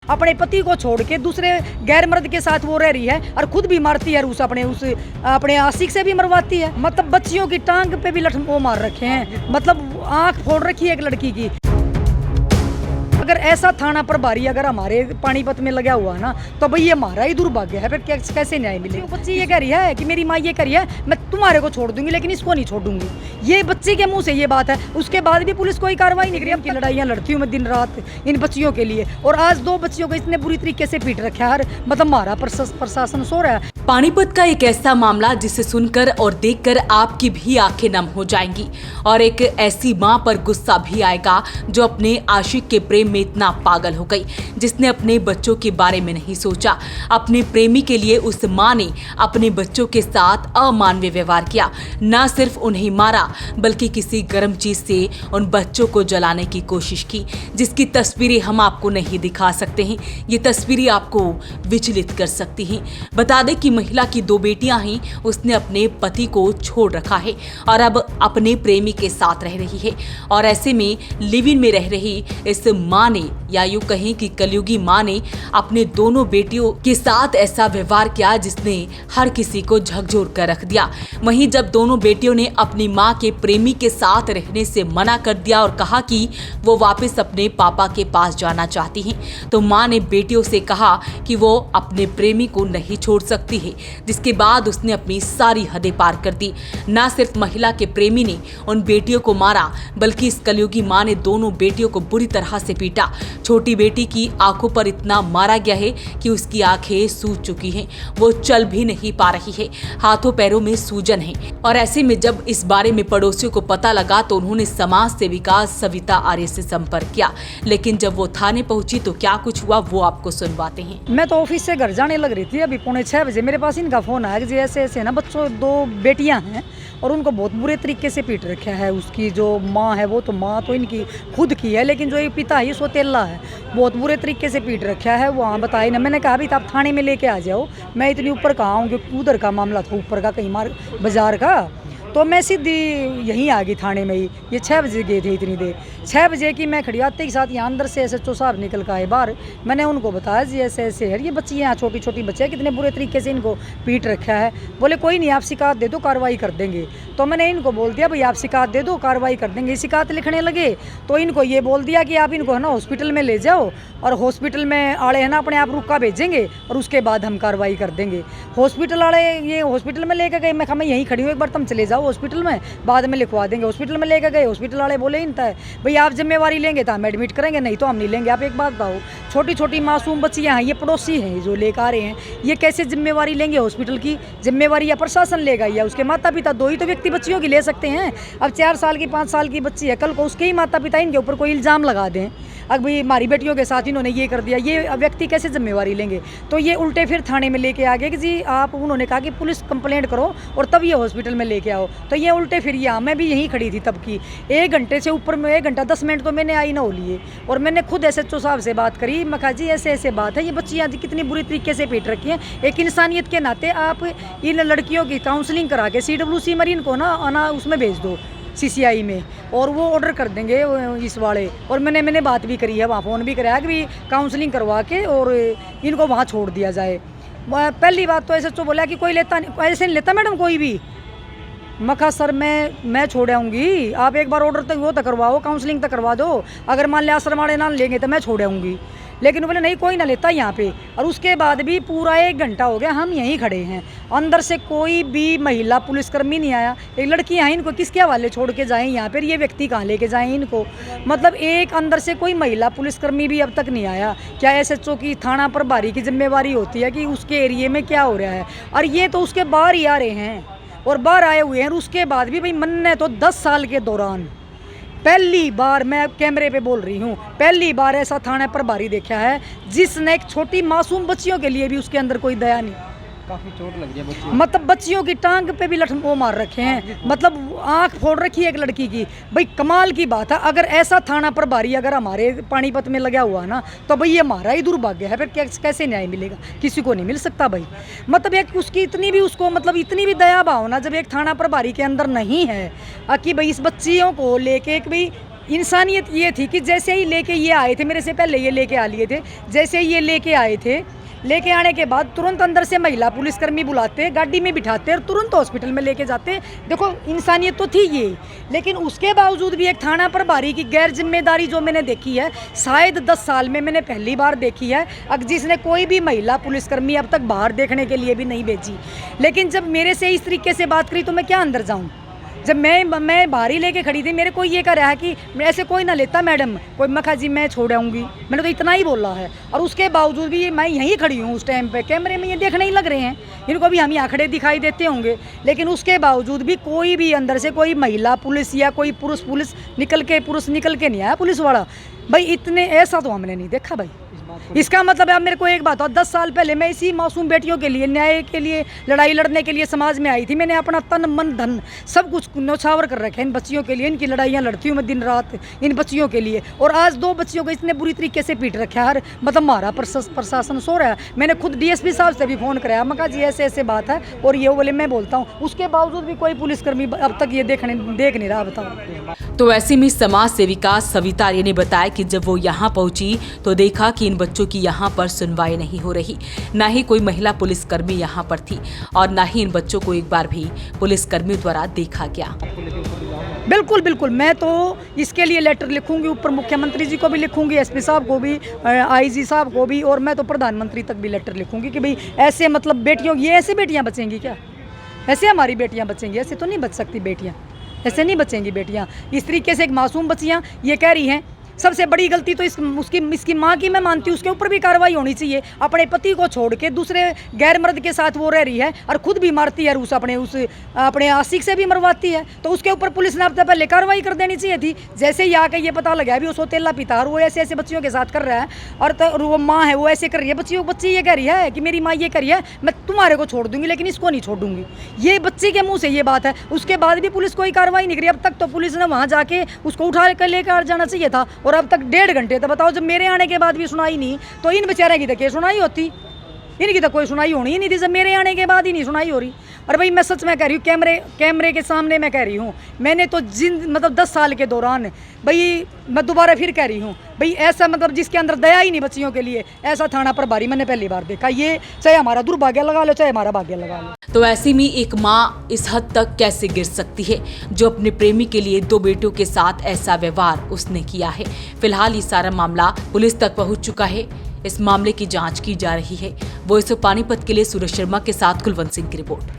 अपने पति को छोड़ के दूसरे गैर मर्द के साथ वो रह रही है और खुद भी मारती है, उस अपने आशिक से भी मरवाती है। मतलब बच्चियों की टांग पे भी वो मार रखे हैं, मतलब आंख फोड़ रखी है एक लड़की की। अगर ऐसा थाना प्रभारी अगर हमारे पानीपत में लगा हुआ ना तो भाई ये हमारा ही दुर्भाग्य है, फिर कैसे न्याय मिलेगा। बच्ची ये कह रही है कि मेरी माँ ये कह रही है मैं तुम्हारे को छोड़ दूंगी लेकिन इसको नहीं छोड़ूंगी, ये बच्ची के मुंह से ये बात है। उसके बाद भी पुलिस कोई कार्रवाई नहीं करी। अब की लड़ाइयाँ लड़ती हूँ मैं दिन रात इन बच्चियों के लिए, और आज 2 बच्चियों को इतने बुरी तरीके से पीट रखा है, मतलब हमारा प्रशासन सो रहा है। पानीपत का एक ऐसा मामला जिसे सुनकर और देखकर आपकी भी आंखें नम हो जाएंगी, और एक ऐसी मां पर गुस्सा भी आएगा जो अपने आशिक के प्रेम में इतना पागल हो गई जिसने अपने बच्चों के बारे में नहीं सोचा। अपने प्रेमी के लिए उस मां ने अपने बच्चों के साथ अमानवीय व्यवहार किया, न सिर्फ उन्हें मारा बल्कि किसी गर्म चीज से उन बच्चों को जलाने की कोशिश की, जिसकी तस्वीरें हम आपको नहीं दिखा सकते हैं। ये तस्वीरें आपको विचलित कर सकती हैं। बता दें कि महिला की 2 बेटियां हैं, उसने अपने पति को छोड़ रखा है और अब अपने प्रेमी के साथ रह रही है, और ऐसे में लिव इन में रह रही इस मां ने, या यूं कहें कि कलयुगी मां ने अपने दोनों बेटियों के साथ ऐसा व्यवहार किया जिसने हर किसी को झकझोर कर रख दिया। वहीं जब दोनों बेटियों ने अपनी मां के प्रेमी के साथ रहने से मना कर दिया और कहा कि वो वापस अपने पापा के पास जाना चाहती हैं, तो मां ने बेटियों से कहा कि वो अपने प्रेमी को नहीं छोड़ सकती है, जिसके बाद उसने अपनी सारी हदें पार कर दी। न सिर्फ महिला के प्रेमी ने उन बेटियों को मारा बल्कि इस कलयुगी मां ने दोनों बेटियों को बुरी तरह से पीटा। छोटी बेटी की आंखों पर इतना मारा गया है कि उसकी आंखें सूज चुकी हैं, वो चल भी नहीं पा रही है, हाथों पैरों में सूजन है। और ऐसे में जब इस बारे में पड़ोसियों को पता लगा तो उन्होंने समाज सेविका सविता आर्य से संपर्क किया, लेकिन जब वो थाने पहुंची तो क्या कुछ हुआ वो आपको सुनवाते हैं। मैं तो ऑफिस से घर जाने लग रही थी, अभी 6:45 बजे मेरे पास इनका फोन आया कि ऐसे ऐसे ना बच्चों 2 बेटियां हैं और उनको बहुत बुरे तरीके से पीट रखा है। उसकी जो माँ है वो तो माँ तो इनकी खुद की है, लेकिन जो ये पिता है ये सोतेला है, बहुत बुरे तरीके से पीट रखा है। वहाँ बताए ना, मैंने कहा अभी तो आप थाने में लेके आ जाओ, मैं इतनी ऊपर कहाँ आऊँगी, उधर का मामला था ऊपर का कहीं बाजार का, तो मैं सीधी यहीं आ गई थाने में ही। ये 6 बजे गए थे, इतनी देर 6 बजे की मैं खड़ी आते के साथ यहाँ अंदर से SHO साहब निकल कर आए बाहर। मैंने उनको बताया जी ऐसे ऐसे है, ये बच्ची यहाँ छोटी छोटी बच्चे हैं, कितने बुरे तरीके से इनको पीट रखा है। बोले कोई नहीं, आप शिकायत दे दो, कार्रवाई कर देंगे। तो मैंने इनको बोल दिया भाई आप शिकायत दे दो, कार्रवाई कर देंगे। शिकायत लिखने लगे तो इनको ये बोल दिया कि आप इनको है ना हॉस्पिटल में ले जाओ, और हॉस्पिटल में आड़े है ना अपने आप रुका भेजेंगे और उसके बाद हम कार्रवाई कर देंगे। हॉस्पिटल आड़े ये हॉस्पिटल में लेकर गए, मैं कहा मैं यहीं खड़ी हूँ, एक बार तुम चले जाओ हॉस्पिटल में, बाद में लिखवा देंगे। हॉस्पिटल में लेकर गए, हॉस्पिटल वाले बोले इनता है भाई आप जिम्मेवारी लेंगे तो हम एडमिट करेंगे, नहीं तो हम नहीं लेंगे। आप एक बात बताओ, छोटी छोटी मासूम बच्चियाँ हैं, ये पड़ोसी हैं जो लेकर आ रहे हैं, ये कैसे जिम्मेवारी लेंगे? हॉस्पिटल की जिम्मेवारी या प्रशासन लेगा या उसके माता पिता? 2 ही तो व्यक्ति बच्चियों की ले सकते हैं। अब 4 साल की 5 साल की बच्ची है, कल को उसके ही माता पिता इनके ऊपर कोई इल्ज़ाम लगा दें, अब भाई हमारी बेटियों के साथ इन्होंने ये कर दिया, ये व्यक्ति कैसे जिम्मेवारी लेंगे? तो ये उल्टे फिर थाने में लेके आ गए कि जी आप, उन्होंने कहा कि पुलिस कंप्लेंट करो और तब ये हॉस्पिटल में लेके आओ। तो ये उल्टे फिर यहाँ, मैं भी यहीं खड़ी थी तब की, 1 घंटे से ऊपर में 1 घंटा 10 मिनट तो मैंने आई ना हो लिए, और मैंने खुद SHO साहब से बात करी। मैं कहा जी ऐसे ऐसे बात है, ये बच्चियाँ कितनी बुरी तरीके से पीट रखी हैं, एक इंसानियत के नाते आप इन लड़कियों की काउंसलिंग करा के CWC मरीन को ना उसमें भेज दो, CCI में, और वो ऑर्डर कर देंगे इस वाले। और मैंने बात भी करी है, वहाँ फ़ोन भी कराया कि भी काउंसलिंग करवा के और इनको वहाँ छोड़ दिया जाए। पहली बात तो SHO बोला कि कोई लेता नहीं, ऐसे नहीं लेता मैडम कोई भी। मैं कहा सर मैं छोड़ आऊँगी, आप एक बार ऑर्डर तक वो तक करवाओ, काउंसलिंग तक करवा दो, अगर मान लिया आश्रम वाले ना लेंगे तो मैं छोड़ आऊँगी। लेकिन बोले नहीं कोई ना लेता यहाँ पे। और उसके बाद भी पूरा 1 घंटा हो गया हम यहीं खड़े हैं, अंदर से कोई भी महिला पुलिसकर्मी नहीं आया। एक लड़की यहाँ, इनको किसके हवाले छोड़ के जाएं यहाँ पर? ये व्यक्ति कहाँ लेके जाएं इनको? मतलब एक अंदर से कोई महिला पुलिसकर्मी भी अब तक नहीं आया। क्या SHO की थाना प्रभारी की जिम्मेवारी होती है कि उसके एरिए में क्या हो रहा है? और ये तो उसके बाहर ही आ रहे हैं और बाहर आए हुए हैं। उसके बाद भी भाई मन ने तो 10 साल के दौरान पहली बार, मैं कैमरे पे बोल रही हूँ, पहली बार ऐसा थाना प्रभारी देखा है जिसने एक छोटी मासूम बच्चियों के लिए भी उसके अंदर कोई दया नहीं। काफी चोट लग गई बच्ची, मतलब बच्चियों की टांग पे भी वो मार रखे हैं, मतलब आंख फोड़ रखी है एक लड़की की। भाई कमाल की बात है, अगर ऐसा थाना प्रभारी अगर हमारे पानीपत में लगा हुआ ना तो भाई ये हमारा ही दुर्भाग्य है, फिर कैसे न्याय मिलेगा? किसी को नहीं मिल सकता भाई। मतलब एक उसकी इतनी भी उसको मतलब इतनी भी दया भावना जब एक थाना प्रभारी के अंदर नहीं है कि भाई इस बच्चियों को लेके भाई इंसानियत ये थी कि जैसे ही लेके ये आए थे, मेरे से पहले ये लेके आ लिए थे, जैसे ही ये लेके आए थे, लेके आने के बाद तुरंत अंदर से महिला पुलिसकर्मी बुलाते, गाड़ी में बिठाते और तुरंत हॉस्पिटल में लेके जाते। देखो इंसानियत तो थी ये, लेकिन उसके बावजूद भी एक थाना प्रभारी की गैर जिम्मेदारी जो मैंने देखी है, शायद 10 साल में मैंने पहली बार देखी है, जिसने कोई भी महिला पुलिसकर्मी अब तक बाहर देखने के लिए भी नहीं भेजी। लेकिन जब मेरे से इस तरीके से बात करी तो मैं क्या अंदर जाऊँ? जब मैं बाहर ही लेके खड़ी थी, मेरे को ये कह रहा है कि ऐसे कोई ना लेता मैडम, कोई मखा जी मैं छोड़ आऊँगी, मैंने तो इतना ही बोला है। और उसके बावजूद भी ये मैं यहीं खड़ी हूँ उस टाइम पे, कैमरे में ये देखने ही लग रहे हैं, इनको भी हम यहाँ खड़े दिखाई देते होंगे, लेकिन उसके बावजूद भी कोई भी अंदर से कोई महिला पुलिस या कोई पुरुष निकल के नहीं आया पुलिस वाला। भाई इतने ऐसा तो हमने नहीं देखा भाई। इसका मतलब है, अब मेरे को एक बात हो, 10 साल पहले मैं इसी मासूम बेटियों के लिए, न्याय के लिए लड़ाई लड़ने के लिए समाज में आई थी। मैंने अपना तन मन धन सब कुछ न्यौछावर कर रखा है इन बच्चियों के लिए, इनकी लड़ाइयाँ लड़ती हूँ मैं दिन रात इन बच्चियों के लिए। और आज 2 बच्चियों को इतने बुरी तरीके से पीट रखा है, मतलब हमारा प्रशासन सो रहा है। मैंने खुद DSP साहब से भी फ़ोन कराया, मैं कहा जी ऐसे बात है और ये बोले मैं बोलता हूँ, उसके बावजूद भी कोई पुलिसकर्मी अब तक ये देख नहीं रहा। बताओ। तो ऐसे में समाज सेविका सविता आर्य ने बताया कि जब वो यहाँ पहुंची तो देखा कि इन बच्चों की यहाँ पर सुनवाई नहीं हो रही, ना ही कोई महिला पुलिसकर्मी यहाँ पर थी और ना ही इन बच्चों को एक बार भी पुलिसकर्मियों द्वारा देखा गया। बिल्कुल, मैं तो इसके लिए लेटर लिखूंगी, ऊपर मुख्यमंत्री जी को भी लिखूंगी, SP साहब को भी, IG साहब को भी, और मैं तो प्रधानमंत्री तक भी लेटर लिखूंगी कि भाई ऐसे मतलब बेटियों, ये ऐसे बेटियाँ बचेंगी क्या? ऐसे हमारी बेटियाँ बचेंगी? ऐसे तो नहीं बच सकती बेटियाँ, ऐसे नहीं बचेंगी बेटियाँ। इस तरीके से एक मासूम बच्चियाँ ये कह रही हैं। सबसे बड़ी गलती तो इसकी माँ की मैं मानती हूँ, उसके ऊपर भी कार्रवाई होनी चाहिए। अपने पति को छोड़ के दूसरे गैर मर्द के साथ वो रह रही है और खुद भी मारती है, अपने आशिक से भी मरवाती है, तो उसके ऊपर पुलिस ने अब तक पहले कार्रवाई कर देनी चाहिए थी। जैसे ही आके ये पता लगा भी वो सोतेला पिता और वो ऐसे बच्चियों के साथ कर रहा है, और वो माँ है वो ऐसे कर रही है, बच्ची ये कह रही है कि मेरी माँ ये कर रही है, मैं तुम्हारे को छोड़ दूंगी लेकिन इसको नहीं छोड़ दूंगी। ये बच्चे के मुँह से ये बात है, उसके बाद भी पुलिस कोई कार्रवाई नहीं करी। अब तक तो पुलिस ने वहाँ जाके उसको उठा कर लेकर जाना चाहिए था, और अब तक 1.5 घंटे तो बताओ, जब मेरे आने के बाद भी सुनाई नहीं तो इन बेचारे की तो क्या सुनाई होती? इनकी तो कोई सुनाई होनी ही नहीं थी, जब मेरे आने के बाद ही नहीं सुनाई हो रही। और भाई मैं सच में कह रही हूँ, कैमरे के सामने मैं कह रही हूँ, मैंने तो मतलब 10 साल के दौरान, भाई मैं दोबारा फिर कह रही हूँ, भाई ऐसा मतलब जिसके अंदर दया ही नहीं बच्चियों के लिए, ऐसा थाना प्रभारी मैंने पहली बार देखा। ये चाहे हमारा दुर्भाग्य लगा लो, चाहे हमारा भाग्य लगा लो। तो ऐसे में एक माँ इस हद तक कैसे गिर सकती है जो अपने प्रेमी के लिए 2 बेटों के साथ ऐसा व्यवहार उसने किया है। फिलहाल ये सारा मामला पुलिस तक पहुंच चुका है, इस मामले की जांच की जा रही है। वॉइस ऑफ पानीपत के लिए सूरज शर्मा के साथ कुलवंत सिंह की रिपोर्ट।